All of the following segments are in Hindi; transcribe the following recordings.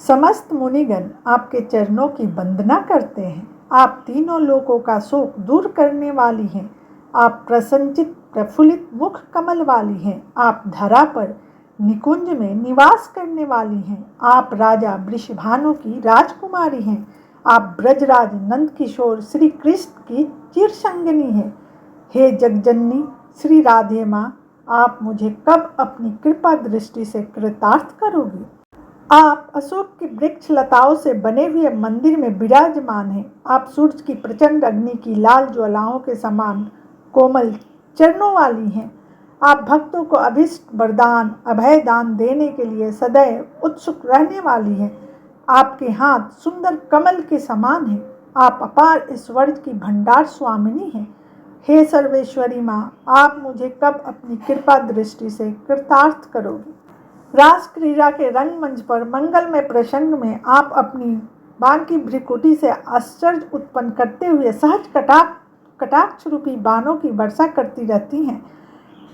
समस्त मुनिगण आपके चरणों की वंदना करते हैं। आप तीनों लोकों का शोक दूर करने वाली हैं। आप प्रसन्नचित प्रफुल्लित मुख कमल वाली हैं। आप धरा पर निकुंज में निवास करने वाली हैं। आप राजा वृषभानु की राजकुमारी हैं। आप ब्रजराज नंद किशोर श्री कृष्ण की चिरसंगिनी हैं। हे जगजननी श्री राधे माँ, आप मुझे कब अपनी कृपा दृष्टि से कृतार्थ करोगी? आप अशोक की वृक्ष लताओं से बने हुए मंदिर में विराजमान हैं। आप सूर्य की प्रचंड अग्नि की लाल ज्वालाओं के समान कोमल चरणों वाली हैं। आप भक्तों को अभिष्ट वरदान अभय दान देने के लिए सदैव उत्सुक रहने वाली हैं। आपके हाथ सुंदर कमल के समान हैं। आप अपार ऐश्वर्य की भंडार स्वामिनी हैं। हे सर्वेश्वरी माँ, आप मुझे कब अपनी कृपा दृष्टि से कृतार्थ करोगी? रास क्रीड़ा के रंगमंच पर मंगलमय प्रसंग में आप अपनी बांकी भ्रिकुटी से आश्चर्य उत्पन्न करते हुए सहज कटाक्ष रूपी बाणों की वर्षा करती रहती हैं।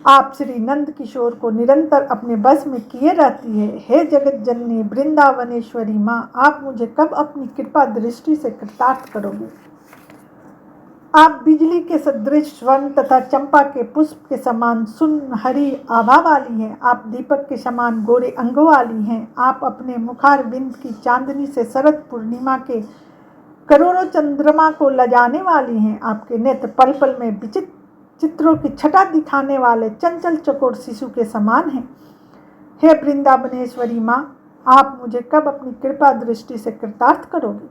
आप श्री नंद किशोर को निरंतर अपने बस में किए रहती है। हे जगत जननी वृंदावनेश्वरी माँ, आप मुझे कब अपनी कृपा दृष्टि से कृतार्थ करोगी? आप बिजली के सदृश स्वर्ण तथा चंपा के पुष्प के समान सुनहरी आभा वाली हैं। आप दीपक के समान गोरे अंगों वाली हैं। आप अपने मुखार बिंद की चांदनी से शरद पूर्णिमा के करोड़ों चंद्रमा को लजाने वाली हैं। आपके नेत्र पल पल में विचित्र चित्रों की छटा दिखाने वाले चंचल चकोर शिशु के समान हैं। हे वृंदावनेश्वरी माँ, आप मुझे कब अपनी कृपा दृष्टि से कृतार्थ करोगी?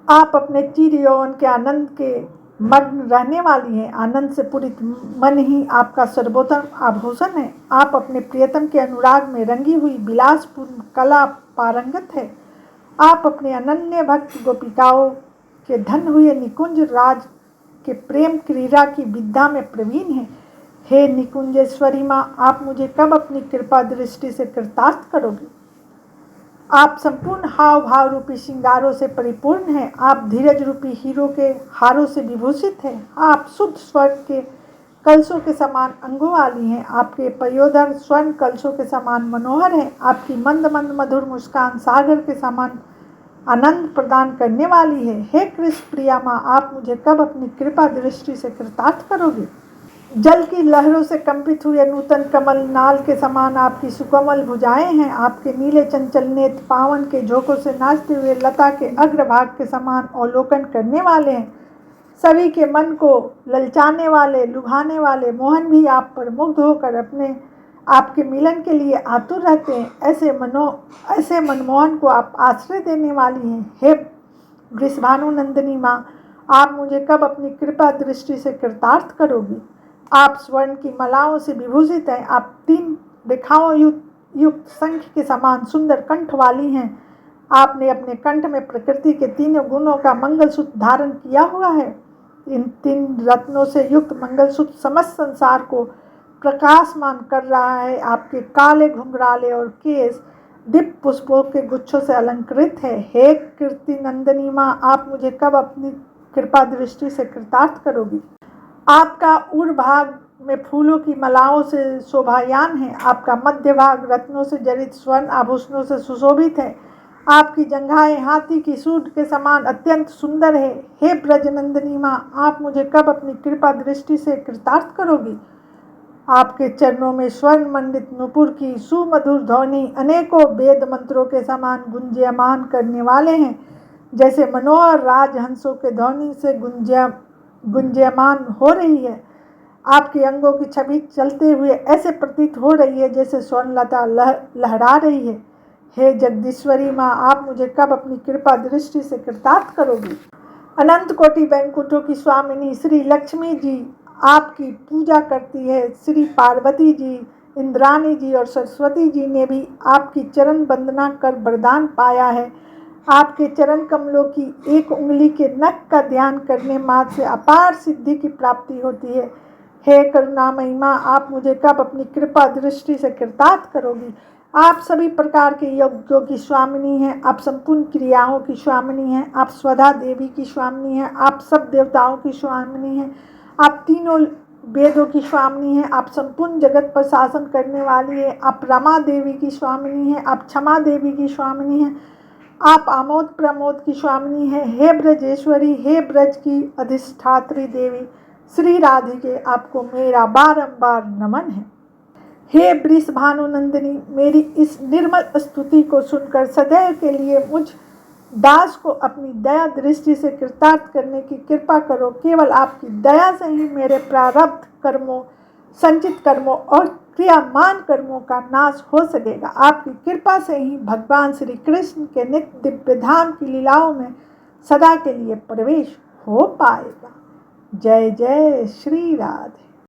आप अपने चिर यौवन के आनंद के मग्न रहने वाली हैं। आनंद से पूरित मन ही आपका सर्वोत्तम आभूषण है। आप अपने प्रियतम के अनुराग में रंगी हुई विलासपूर्ण कला पारंगत है। आप अपने अनन्य भक्त गोपिकाओं के धन हुए निकुंज राज के प्रेम क्रीड़ा की विद्या में प्रवीण हैं। हे निकुंजेश्वरी माँ, आप मुझे कब अपनी कृपा दृष्टि से कृतार्थ करोगी? आप संपूर्ण हाव भाव रूपी श्रृंगारों से परिपूर्ण हैं। आप धीरज रूपी हीरो के हारों से विभूषित हैं। आप शुद्ध स्वर्ग के कलशों के समान अंगों वाली हैं। आपके पयोधर स्वर्ण कलशों के समान मनोहर हैं। आपकी मंद मंद मधुर मुस्कान सागर के समान आनंद प्रदान करने वाली है। हे कृष्ण प्रिया माँ, आप मुझे कब अपनी कृपा दृष्टि से कृतार्थ करोगी? जल की लहरों से कंपित हुए नूतन कमल नाल के समान आपकी सुकोमल भुजाएं हैं। आपके नीले चंचल नेत्र पावन के झोंकों से नाचते हुए लता के अग्रभाग के समान अवलोकन करने वाले हैं। सभी के मन को ललचाने वाले लुभाने वाले मोहन भी आप पर मुग्ध होकर अपने आपके मिलन के लिए आतुर रहते हैं। ऐसे मनमोहन को आप आश्रय देने वाली हैं। हे वृषभानु नंदिनी माँ, आप मुझे कब अपनी कृपा दृष्टि से कृतार्थ करोगी? आप स्वर्ण की मालाओं से विभूषित हैं। आप 3 रेखाओं युक्त शंख के समान सुंदर कंठ वाली हैं। आपने अपने कंठ में प्रकृति के 3 गुणों का मंगलसूत्र धारण किया हुआ है। इन 3 रत्नों से युक्त मंगलसूत्र समस्त संसार को प्रकाशमान कर रहा है। आपके काले घुंघराले और केस दिव्य पुष्पों के गुच्छों से अलंकृत है। हे कीर्ति नंदिनी माँ, आप मुझे कब अपनी कृपा दृष्टि से कृतार्थ करोगी? आपका ऊर्ध्व भाग में फूलों की मालाओं से शोभायान है। आपका मध्य भाग रत्नों से जड़ित स्वर्ण आभूषणों से सुशोभित है। आपकी जंघाएं हाथी की सूंड के समान अत्यंत सुंदर है। हे ब्रजनंदिनी माँ, आप मुझे कब अपनी कृपा दृष्टि से कृतार्थ करोगी? आपके चरणों में स्वर्ण मंडित नुपुर की सुमधुर ध्वनि अनेकों वेद मंत्रों के समान गुंजयमान करने वाले हैं। जैसे मनोहर राजहंसों के ध्वनि से गुंजयमान हो रही है। आपके अंगों की छवि चलते हुए ऐसे प्रतीत हो रही है जैसे स्वर्णलता लहरा रही है। हे जगदीश्वरी माँ, आप मुझे कब अपनी कृपा दृष्टि से कृतार्थ करोगी? अनंत कोटि बैंकुटों की स्वामिनी श्री लक्ष्मी जी आपकी पूजा करती है। श्री पार्वती जी, इंद्राणी जी और सरस्वती जी ने भी आपकी चरण वंदना कर वरदान पाया है। आपके चरण कमलों की एक उंगली के नख का ध्यान करने मात्र से अपार सिद्धि की प्राप्ति होती है। हे करुणामयी माँ, आप मुझे कब अपनी कृपा दृष्टि से कृतार्थ करोगी? आप सभी प्रकार के यज्ञों की स्वामिनी हैं। आप संपूर्ण क्रियाओं की स्वामिनी हैं। आप स्वधा देवी की स्वामिनी हैं। आप सब देवताओं की स्वामिनी हैं। आप तीनों वेदों की स्वामिनी हैं। आप संपूर्ण जगत पर शासन करने वाली है। आप रमा देवी की स्वामिनी हैं। आप क्षमा देवी की स्वामिनी हैं। आप आमोद प्रमोद की स्वामिनी हैं। हे ब्रजेश्वरी, हे ब्रज की अधिष्ठात्री देवी श्री राधिके, आपको मेरा बारंबार नमन है। हे वृष भानुनंदिनी, मेरी इस निर्मल स्तुति को सुनकर सदैव के लिए मुझ दास को अपनी दया दृष्टि से कृतार्थ करने की कृपा करो। केवल आपकी दया से ही मेरे प्रारब्ध कर्मों, संचित कर्मों और क्रियामान कर्मों का नाश हो सकेगा। आपकी कृपा से ही भगवान श्री कृष्ण के नित्य दिव्य धाम की लीलाओं में सदा के लिए प्रवेश हो पाएगा। जय जय श्री राधे।